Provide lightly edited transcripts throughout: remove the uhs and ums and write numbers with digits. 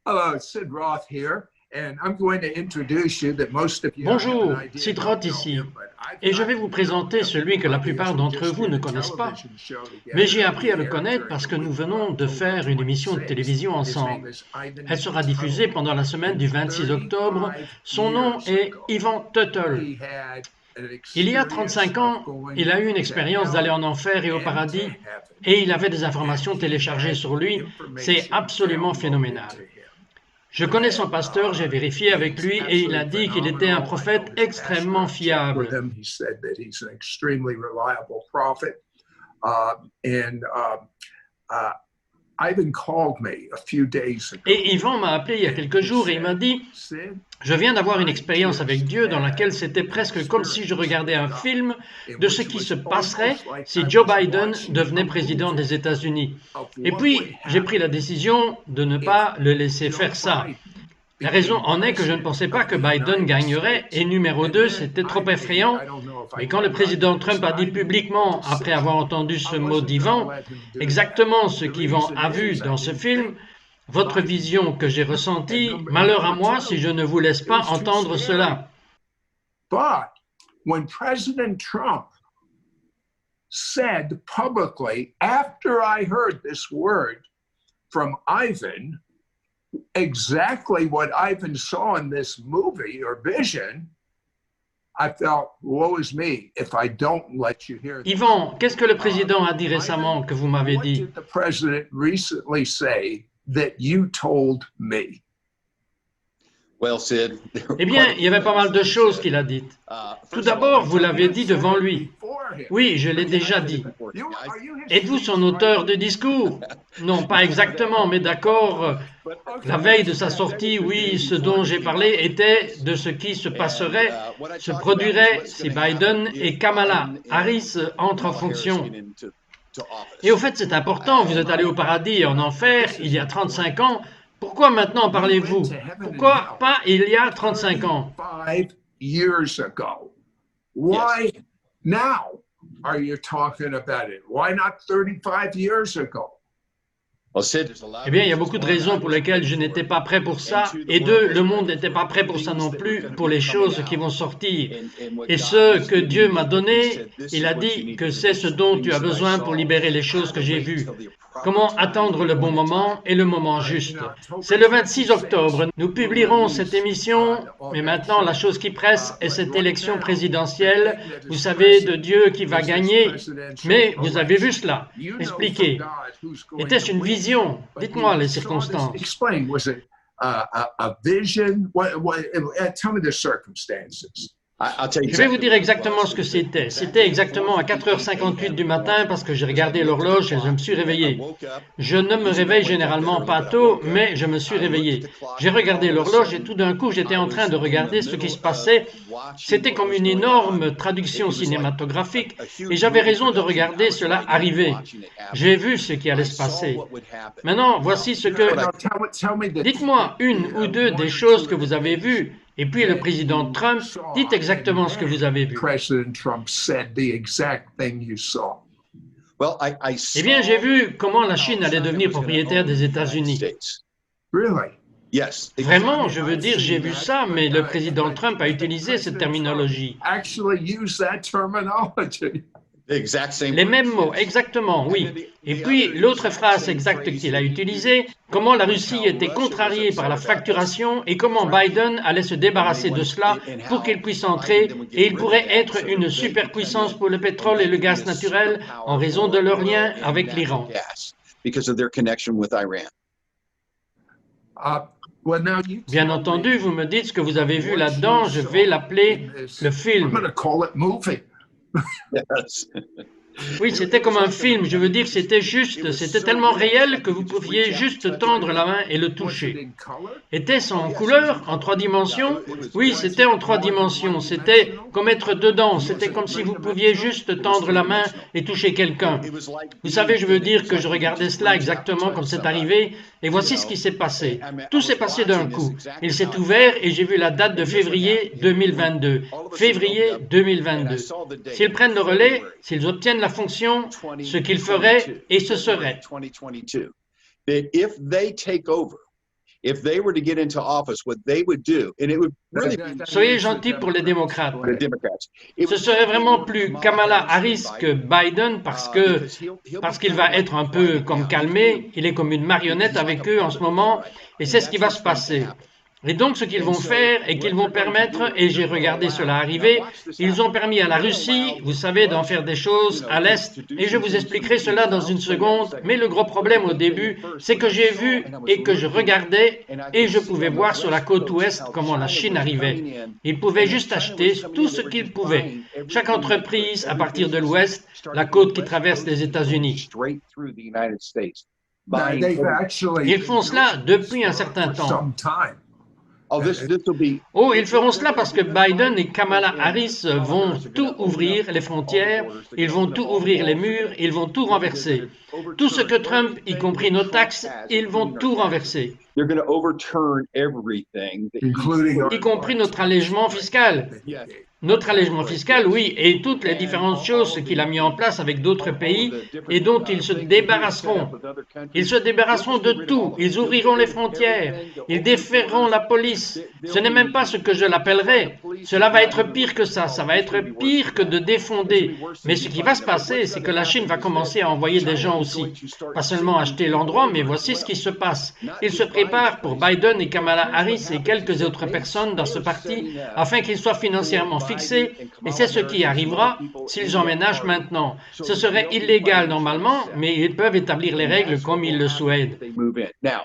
Hello, Sid Roth here, and I'm going to introduce you that most of you Bonjour, Sid Roth ici, et je vais vous présenter celui que la plupart d'entre vous ne connaissent pas, mais j'ai appris à le connaître parce que nous venons de faire une émission de télévision ensemble. Elle sera diffusée pendant la semaine du 26 octobre. Son nom est Ivan Tuttle. Il y a 35 ans, il a eu une expérience d'aller en enfer et au paradis, et il avait des informations téléchargées sur lui. C'est absolument phénoménal. Je connais son pasteur, j'ai vérifié avec lui et il a dit qu'il était un prophète extrêmement fiable. Et Ivan m'a appelé il y a quelques jours et il m'a dit « Je viens d'avoir une expérience avec Dieu dans laquelle c'était presque comme si je regardais un film de ce qui se passerait si Joe Biden devenait président des États-Unis. Et puis, j'ai pris la décision de ne pas le laisser faire ça. La raison en est que je ne pensais pas que Biden gagnerait et numéro 2, c'était trop effrayant. Mais quand le président Trump a dit publiquement, après avoir entendu ce mot d'Ivan, exactement ce qu'Ivan a vu dans ce film, votre vision que j'ai ressentie, malheur à moi si je ne vous laisse pas entendre cela. But when President Trump said publicly, after I heard this word from Ivan, exactly what Ivan saw in this movie or vision, I felt, woe is me if I don't let you hear this. Yvan, qu'est-ce que le président a dit récemment que vous m'avez dit? What did the president recently say that you told me? Well, Sid, Eh bien, il y avait pas mal de choses qu'il a dites. Tout d'abord, vous l'avez dit devant lui. Oui, je l'ai déjà dit. Êtes-vous son auteur de discours? Non, pas exactement, mais d'accord. La veille de sa sortie, oui, ce dont j'ai parlé était de ce qui se passerait, se produirait si Biden et Kamala Harris entrent en fonction. Et au fait, c'est important, vous êtes allé au paradis et en enfer il y a 35 ans. Pourquoi maintenant parlez-vous? Pourquoi pas il y a 35 ans? 5 years ago. Why now are you talking about it? Why not 35 years ago? Eh bien, il y a beaucoup de raisons pour lesquelles je n'étais pas prêt pour ça, et deux, le monde n'était pas prêt pour ça non plus, pour les choses qui vont sortir. Et ce que Dieu m'a donné, il a dit que c'est ce dont tu as besoin pour libérer les choses que j'ai vues. Comment attendre le bon moment et le moment juste. C'est le 26 octobre. Nous publierons cette émission, mais maintenant la chose qui presse est cette élection présidentielle. Vous savez, de Dieu qui va gagner. Mais vous avez vu cela. Expliquez. Était-ce une vision? Dites-moi les circonstances. Explain. Was it a vision? Tell me the circumstances. Je vais vous dire exactement ce que c'était. C'était exactement à 4h58 du matin parce que j'ai regardé l'horloge et je me suis réveillé. Je ne me réveille généralement pas tôt, mais je me suis réveillé. J'ai regardé l'horloge et tout d'un coup, j'étais en train de regarder ce qui se passait. C'était comme une énorme traduction cinématographique et j'avais raison de regarder cela arriver. J'ai vu ce qui allait se passer. Maintenant, voici ce que... Dites-moi une ou deux des choses que vous avez vues. Et puis le président Trump, dites exactement ce que vous avez vu. Eh bien, j'ai vu comment la Chine allait devenir propriétaire des États-Unis. Vraiment, je veux dire, j'ai vu ça, mais le président Trump a utilisé cette terminologie. Les mêmes mots, exactement, oui. Et puis, l'autre phrase exacte qu'il a utilisée, comment la Russie était contrariée par la facturation et comment Biden allait se débarrasser de cela pour qu'il puisse entrer et il pourrait être une superpuissance pour le pétrole et le gaz naturel en raison de leur lien avec l'Iran. Bien entendu, vous me dites ce que vous avez vu là-dedans, je vais l'appeler le film. Oui, c'était comme un film, je veux dire, c'était juste, c'était tellement réel que vous pouviez juste tendre la main et le toucher. Était-ce en couleur, en 3 dimensions? Oui, c'était en 3 dimensions, c'était comme être dedans, c'était comme si vous pouviez juste tendre la main et toucher quelqu'un. Vous savez, je veux dire que je regardais cela exactement comme c'est arrivé, et voici ce qui s'est passé. Tout s'est passé d'un coup. Il s'est ouvert et j'ai vu la date de février 2022. Février 2022. S'ils prennent le relais, s'ils obtiennent la fonction, ce qu'ils feraient et ce serait. if they were to get into office, what they would do, and it would really be Soyez gentils pour les démocrates. the Democrats. It Ce would serait vraiment be plus Kamala Kamala Harris Harris than que Biden parce qu'il va être un peu comme calmé, il est comme une marionnette avec eux en ce moment, et c'est ce qui va se passer. Et donc ce qu'ils vont faire et qu'ils vont permettre, et j'ai regardé cela arriver, ils ont permis à la Russie, vous savez, d'en faire des choses à l'Est, et je vous expliquerai cela dans une seconde, mais le gros problème au début, c'est que j'ai vu et que je regardais, et je pouvais voir sur la côte ouest comment la Chine arrivait. Ils pouvaient juste acheter tout ce qu'ils pouvaient. Chaque entreprise à partir de l'ouest, la côte qui traverse les États-Unis. Ils font cela depuis un certain temps. Oh, this will be Oh, ils feront cela parce que Biden et Kamala Harris vont tout ouvrir, les frontières, ils vont tout ouvrir les murs, ils vont tout renverser. Tout ce que Trump, y compris nos taxes, ils vont tout renverser. they're going to overturn everything, Y compris notre allègement fiscal. Notre allègement fiscal, oui, et toutes les différentes choses qu'il a mis en place avec d'autres pays et dont ils se débarrasseront. Ils se débarrasseront de tout. Ils ouvriront les frontières. Ils déferront la police. Ce n'est même pas ce que je l'appellerais. Cela va être pire que ça. Ça va être pire que de défonder. Mais ce qui va se passer, c'est que la Chine va commencer à envoyer des gens aussi. Pas seulement acheter l'endroit, mais voici ce qui se passe. Ils se préparent pour Biden et Kamala Harris et quelques autres personnes dans ce parti afin qu'ils soient financièrement fixés, et c'est ce qui arrivera s'ils emménagent maintenant. Ce serait illégal normalement, mais ils peuvent établir les règles comme ils le souhaitent. Now,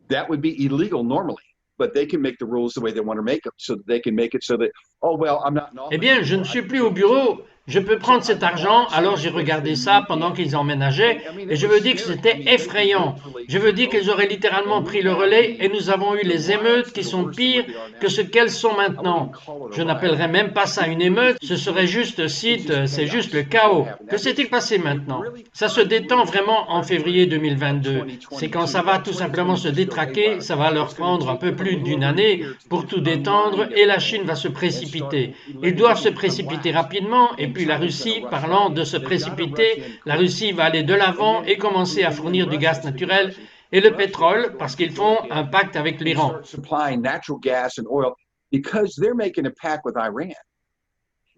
that would be illegal normally, but they can make the rules the way they want to make them, so that they can make it so that, oh well, I'm not in office. Eh bien, je ne suis plus au bureau. Je peux prendre cet argent, alors j'ai regardé ça pendant qu'ils emménageaient, et je veux dire que c'était effrayant. Je veux dire qu'ils auraient littéralement pris le relais, et nous avons eu les émeutes qui sont pires que ce qu'elles sont maintenant. Je n'appellerais même pas ça une émeute, ce serait juste c'est juste le chaos. Que s'est-il passé maintenant? Ça se détend vraiment en février 2022. C'est quand ça va tout simplement se détraquer, ça va leur prendre un peu plus d'une année pour tout détendre, et la Chine va se précipiter. Ils doivent se précipiter rapidement, et puis la Russie, parlant de se précipiter, la Russie va aller de l'avant et commencer à fournir du gaz naturel et le pétrole parce qu'ils font un pacte avec l'Iran.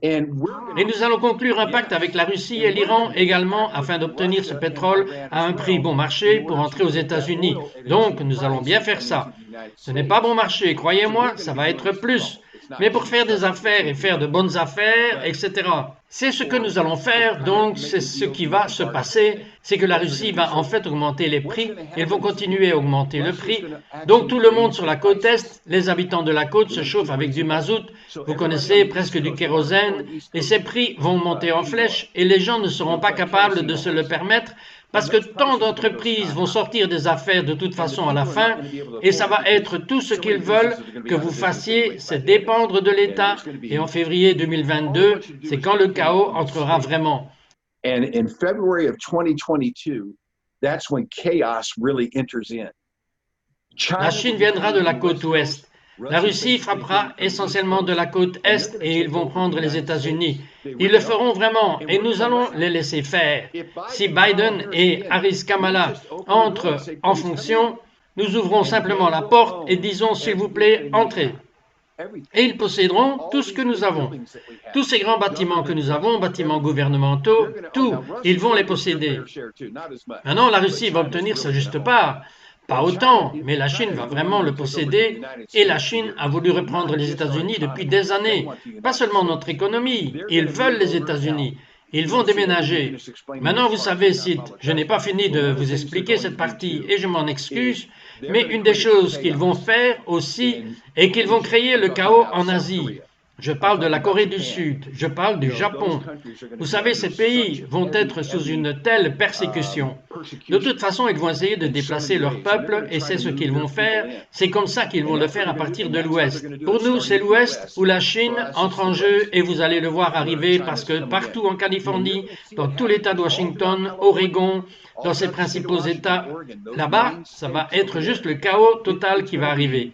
Et nous allons conclure un pacte avec la Russie et l'Iran également afin d'obtenir ce pétrole à un prix bon marché pour entrer aux États-Unis. Donc, nous allons bien faire ça. Ce n'est pas bon marché, croyez-moi, ça va être plus. Mais pour faire des affaires et faire de bonnes affaires, etc. C'est ce que nous allons faire, donc c'est ce qui va se passer, c'est que la Russie va en fait augmenter les prix, ils vont continuer à augmenter le prix, donc tout le monde sur la côte Est, les habitants de la côte se chauffent avec du mazout, vous connaissez, presque du kérosène, et ces prix vont monter en flèche, et les gens ne seront pas capables de se le permettre, parce que tant d'entreprises vont sortir des affaires de toute façon à la fin, et ça va être tout ce qu'ils veulent que vous fassiez, c'est dépendre de l'État, et en février 2022, c'est quand le chaos entrera vraiment. And in February of 2022, that's when chaos really enters in. La Chine viendra de la côte ouest. La Russie frappera essentiellement de la côte est et ils vont prendre les États-Unis. Ils le feront vraiment et nous allons les laisser faire. Si Biden et Harris Kamala entrent en fonction, nous ouvrons simplement la porte et disons s'il vous plaît, entrez. Et ils posséderont tout ce que nous avons. Tous ces grands bâtiments que nous avons, bâtiments gouvernementaux, tout, ils vont les posséder. Maintenant, la Russie va obtenir sa juste part. Pas autant, mais la Chine va vraiment le posséder et la Chine a voulu reprendre les États-Unis depuis des années. Pas seulement notre économie, ils veulent les États-Unis. Ils vont déménager. Maintenant, vous savez, Sid, je n'ai pas fini de vous expliquer cette partie et je m'en excuse, mais une des choses qu'ils vont faire aussi est qu'ils vont créer le chaos en Asie. Je parle de la Corée du Sud, je parle du Japon. Vous savez, ces pays vont être sous une telle persécution. De toute façon, ils vont essayer de déplacer leur peuple et c'est ce qu'ils vont faire. C'est comme ça qu'ils vont le faire à partir de l'Ouest. Pour nous, c'est l'Ouest où la Chine entre en jeu et vous allez le voir arriver parce que partout en Californie, dans tout l'État de Washington, Oregon, dans ses principaux États, là-bas, ça va être juste le chaos total qui va arriver.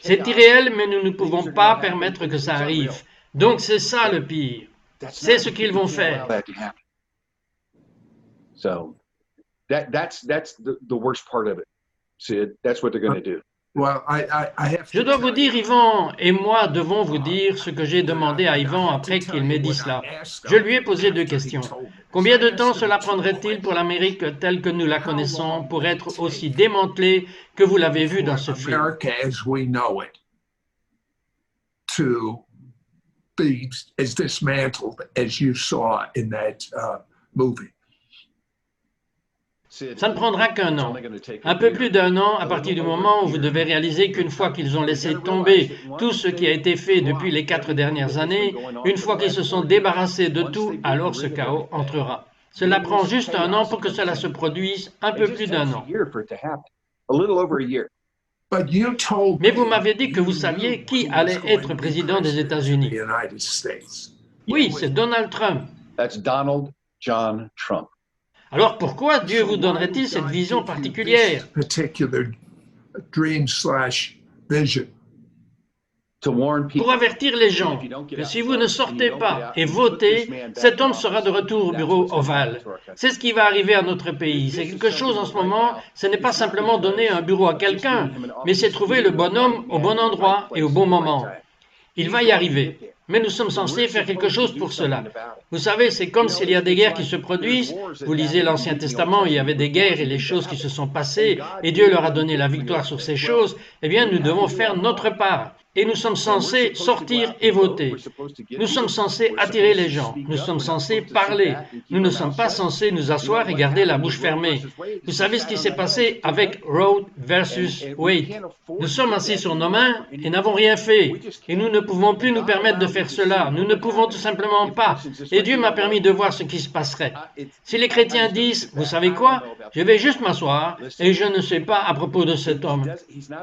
C'est irréel, mais nous ne pouvons pas permettre que ça arrive. Donc c'est ça le pire. C'est ce qu'ils vont faire. So that's the worst part of it. Sid. That's what they're going to do. Well, I have Je to dois vous tell dire, you, Yvan et moi devons vous dire ce que j'ai demandé à Yvan après qu'il m'ait dit cela. Je lui ai posé deux questions. Combien de temps cela prendrait-il pour l'Amérique telle que nous la connaissons pour être aussi démantelée que vous l'avez vu dans ce film? America as we know it to be as dismantled as you saw in that movie. Ça ne prendra qu'un an, un peu plus d'un an à partir du moment où vous devez réaliser qu'une fois qu'ils ont laissé tomber tout ce qui a été fait depuis les 4 dernières années, une fois qu'ils se sont débarrassés de tout, alors ce chaos entrera. Cela prend juste un an pour que cela se produise, un peu plus d'un an. But you told Mais vous me m'avez dit que vous saviez qui allait être président des États-Unis. the United States. Oui, c'est Donald Trump. That's Donald John Trump. Alors pourquoi Dieu vous donnerait-il cette vision particulière? Particular dream/vision. To warn people. Pour avertir les gens que si vous ne sortez pas et votez, cet homme sera de retour au bureau ovale. C'est ce qui va arriver à notre pays. C'est quelque chose en ce moment, ce n'est pas simplement donner un bureau à quelqu'un, mais c'est trouver le bon homme au bon endroit et au bon moment. Il va y arriver. Mais nous sommes censés faire quelque chose pour cela. Vous savez, c'est comme s'il y a des guerres qui se produisent. Vous lisez l'Ancien Testament, il y avait des guerres et les choses qui se sont passées, et Dieu leur a donné la victoire sur ces choses. Eh bien, nous devons faire notre part. Et nous sommes censés sortir et voter. Nous sommes censés attirer les gens. Nous sommes censés parler. Nous ne sommes pas censés nous asseoir et garder la bouche fermée. Vous savez ce qui s'est passé avec Roe versus Wade. Nous sommes assis sur nos mains et n'avons rien fait. Et nous ne pouvons plus nous permettre de faire cela. Nous ne pouvons tout simplement pas. Et Dieu m'a permis de voir ce qui se passerait. Si les chrétiens disent, vous savez quoi, je vais juste m'asseoir et je ne sais pas à propos de cet homme.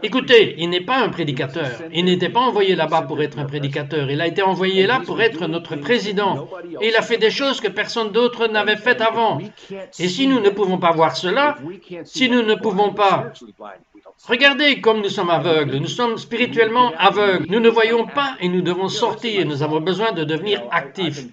Écoutez, il n'est pas un prédicateur. Il n'était pas envoyé là-bas pour être un prédicateur. Il a été envoyé là pour être notre président. Et il a fait des choses que personne d'autre n'avait faites avant. Et si nous ne pouvons pas voir cela, si nous ne pouvons pas... Regardez comme nous sommes aveugles, nous sommes spirituellement aveugles, nous ne voyons pas et nous devons sortir et nous avons besoin de devenir actifs.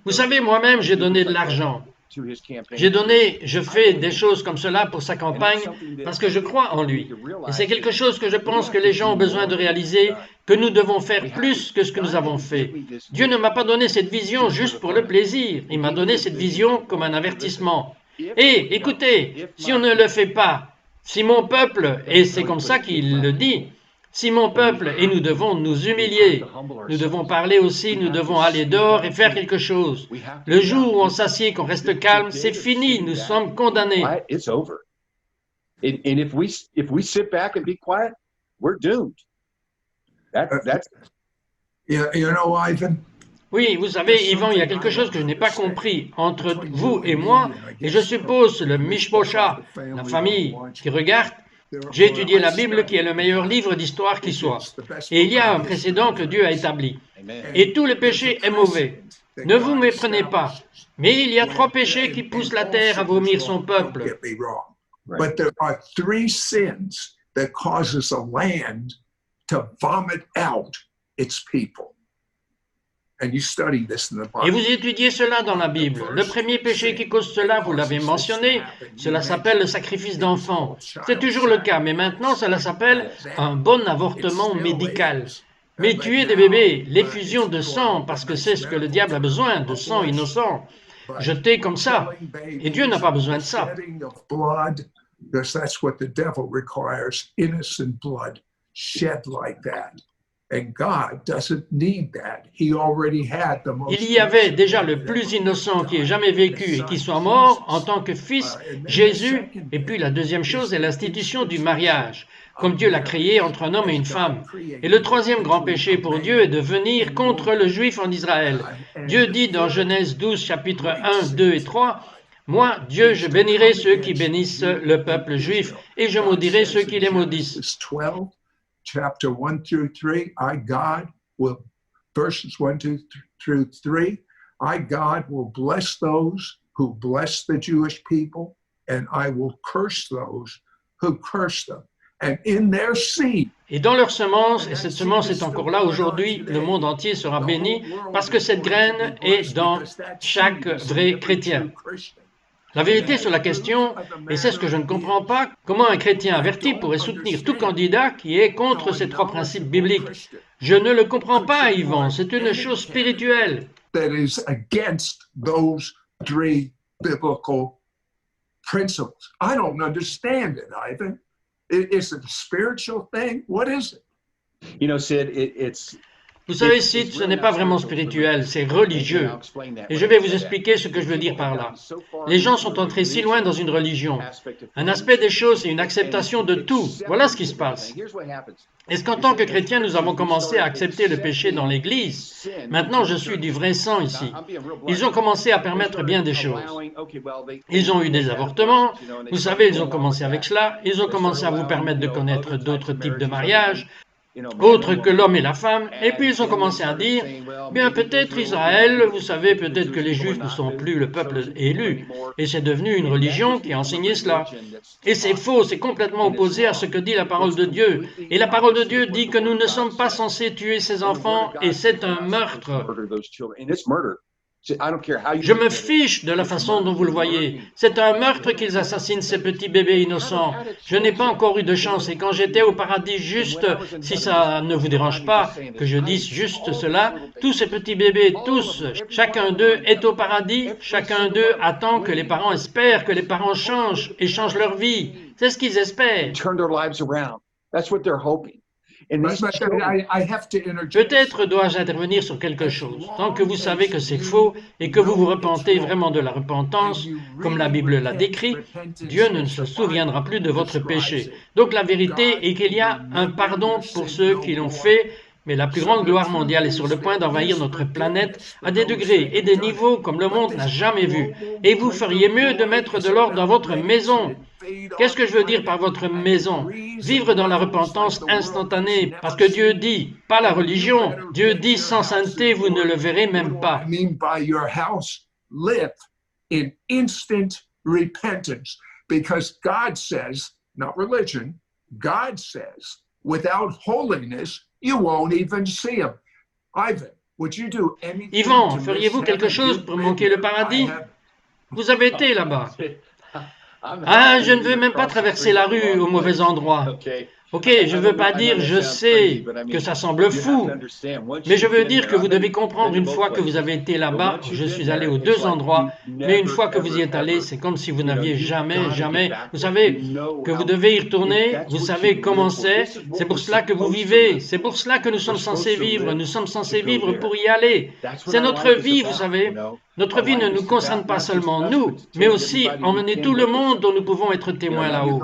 Vous savez, moi-même, j'ai donné de l'argent. Je fais des choses comme cela pour sa campagne parce que je crois en lui. Et c'est quelque chose que je pense que les gens ont besoin de réaliser, que nous devons faire plus que ce que nous avons fait. Dieu ne m'a pas donné cette vision juste pour le plaisir, il m'a donné cette vision comme un avertissement. Et écoutez, si on ne le fait pas, si mon peuple, et c'est comme ça qu'il le dit, si mon peuple, et nous devons nous humilier, nous devons parler aussi, nous devons aller dehors et faire quelque chose. Le jour où on s'assied, qu'on reste calme, c'est fini, nous sommes condamnés. It's over. And if we sit back and be quiet, we're doomed. That's You know, Ivan, Oui, vous savez, Yvan, il y a quelque chose que je n'ai pas compris entre vous et moi, et je suppose le Mishpocha, la famille qui regarde. J'ai étudié la Bible qui est le meilleur livre d'histoire qui soit. Et il y a un précédent que Dieu a établi. Et tout le péché est mauvais. Ne vous méprenez pas. Mais il y a 3 péchés qui poussent la terre à vomir son peuple. get me wrong. But there are 3 sins that causes a land to vomit out its people. And you study this in the Et Bible. vous étudiez cela dans la Bible. Le premier péché qui cause cela, vous l'avez mentionné, cela s'appelle le sacrifice d'enfants. C'est toujours le cas, mais maintenant cela s'appelle un bon avortement médical. Mais tuer des bébés, l'effusion de sang, parce que c'est ce que le diable a besoin, de sang innocent, jeté comme ça. Et Dieu n'a pas besoin de ça. Shedding of blood, because that's what the devil requires, innocent blood shed like that. And God doesn't need that. He already had the most. Il y avait déjà le plus innocent qui ait jamais vécu et qui soit mort en tant que fils, Jésus. Et puis la deuxième chose est l'institution du mariage, comme Dieu l'a créé entre un homme et une femme. Et le troisième grand péché pour Dieu est de venir contre le juif en Israël. Dieu dit dans Genèse 12, chapitres 1, 2 et 3, « Moi, Dieu, je bénirai ceux qui bénissent le peuple juif, et je maudirai ceux qui les maudissent. » Genesis 12, chapter 1 through 3, I, God, will, verses 1 through 3, I, God, will bless those who bless the Jewish people, and I will curse those who curse them. And in their seed, Et dans leur semence, et cette semence est encore là aujourd'hui, le monde entier sera béni parce que cette graine est dans chaque vrai chrétien. La vérité sur la question, et c'est ce que je ne comprends pas, comment un chrétien averti pourrait soutenir tout candidat qui est contre ces trois principes bibliques. Je ne le comprends pas, Yvan, c'est une chose spirituelle. That is against those three biblical principles. I don't understand it, Ivan. Is it a spiritual thing? What is it? You know, Sid, it's Vous savez, Sid, ce n'est pas vraiment spirituel, c'est religieux. Et je vais vous expliquer ce que je veux dire par là. Les gens sont entrés si loin dans une religion. Un aspect des choses, c'est une acceptation de tout. Voilà ce qui se passe. Est-ce qu'en tant que chrétiens, nous avons commencé à accepter le péché dans l'Église? Maintenant, je suis du vrai sang ici. Ils ont commencé à permettre bien des choses. Ils ont eu des avortements. Vous savez, ils ont commencé avec cela. Ils ont commencé à vous permettre de connaître d'autres types de mariages, autres que l'homme et la femme, et puis ils ont commencé à dire, bien peut-être Israël, vous savez, peut-être que les Juifs ne sont plus le peuple élu, et c'est devenu une religion qui a enseigné cela. Et c'est faux, c'est complètement opposé à ce que dit la parole de Dieu. Et la parole de Dieu dit que nous ne sommes pas censés tuer ces enfants, et c'est un meurtre. Je me fiche de la façon dont vous le voyez. C'est un meurtre qu'ils assassinent ces petits bébés innocents. Je n'ai pas encore eu de chance et quand j'étais au paradis, juste, si ça ne vous dérange pas que je dise juste cela, tous ces petits bébés, tous, chacun d'eux est au paradis, chacun d'eux attend que les parents espèrent que les parents changent et changent leur vie. C'est ce qu'ils espèrent. Peut-être dois-je intervenir sur quelque chose. Tant que vous savez que c'est faux et que vous vous repentez vraiment de la repentance, comme la Bible l'a décrit, Dieu ne se souviendra plus de votre péché. Donc la vérité est qu'il y a un pardon pour ceux qui l'ont fait, mais la plus grande gloire mondiale est sur le point d'envahir notre planète à des degrés et des niveaux comme le monde n'a jamais vu. Et vous feriez mieux de mettre de l'ordre dans votre maison. Qu'est-ce que je veux dire par votre maison? Vivre dans la repentance instantanée, parce que Dieu dit, pas la religion, Dieu dit sans sainteté, vous ne le verrez même pas. Live in instant repentance, because God says, not religion, God says, without holiness, you won't even see him. Ivan, would you do anything? Yvan, feriez-vous quelque chose pour manquer le paradis? Vous avez été là-bas. Ah, je ne veux même pas traverser la rue au mauvais endroit. Ok, je ne veux pas dire je sais que ça semble fou, mais je veux dire que vous devez comprendre une fois que vous avez été là-bas, je suis allé aux deux endroits, mais une fois que vous y êtes allé, c'est comme si vous n'aviez jamais, vous savez que vous devez y retourner, vous savez comment c'est pour cela que vous vivez, c'est pour cela que nous sommes censés vivre pour y aller. C'est notre vie, vous savez. Notre vie ne nous concerne pas seulement nous, mais aussi emmener tout le monde dont nous pouvons être témoins là-haut.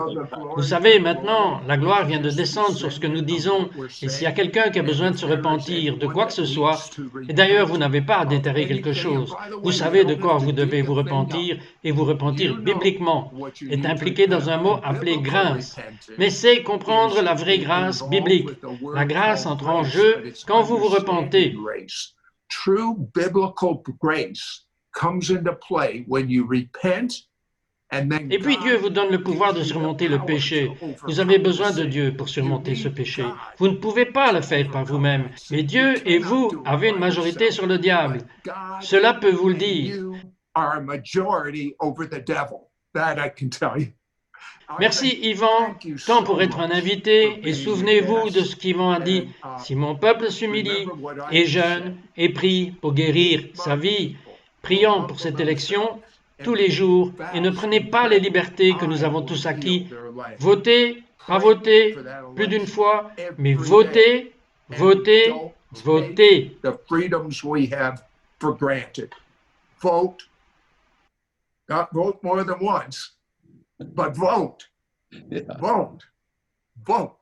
Vous savez, maintenant, la gloire vient de descendre sur ce que nous disons, et s'il y a quelqu'un qui a besoin de se repentir de quoi que ce soit, et d'ailleurs vous n'avez pas à déterrer quelque chose, vous savez de quoi vous devez vous repentir, et vous repentir bibliquement, est impliqué dans un mot appelé grâce. Mais c'est comprendre la vraie grâce biblique. La grâce entre en jeu quand vous vous repentez. True biblical grace comes into play when you repent. Et puis Dieu vous donne le pouvoir de surmonter le péché. Vous avez besoin de Dieu pour surmonter ce péché. Vous ne pouvez pas le faire par vous-même, mais Dieu et vous avez une majorité sur le diable. Cela peut vous le dire. Merci Yvan, tant pour être un invité, et souvenez-vous de ce qu'Yvan a dit. Si mon peuple s'humilie, et jeûne, et prie pour guérir sa vie, prions pour cette élection tous les jours, et ne prenez pas les libertés que nous avons tous acquis. Votez, pas voter, plus d'une fois, mais votez, votez, votez. Vote, not vote more than once. But vote. Yeah. Vote.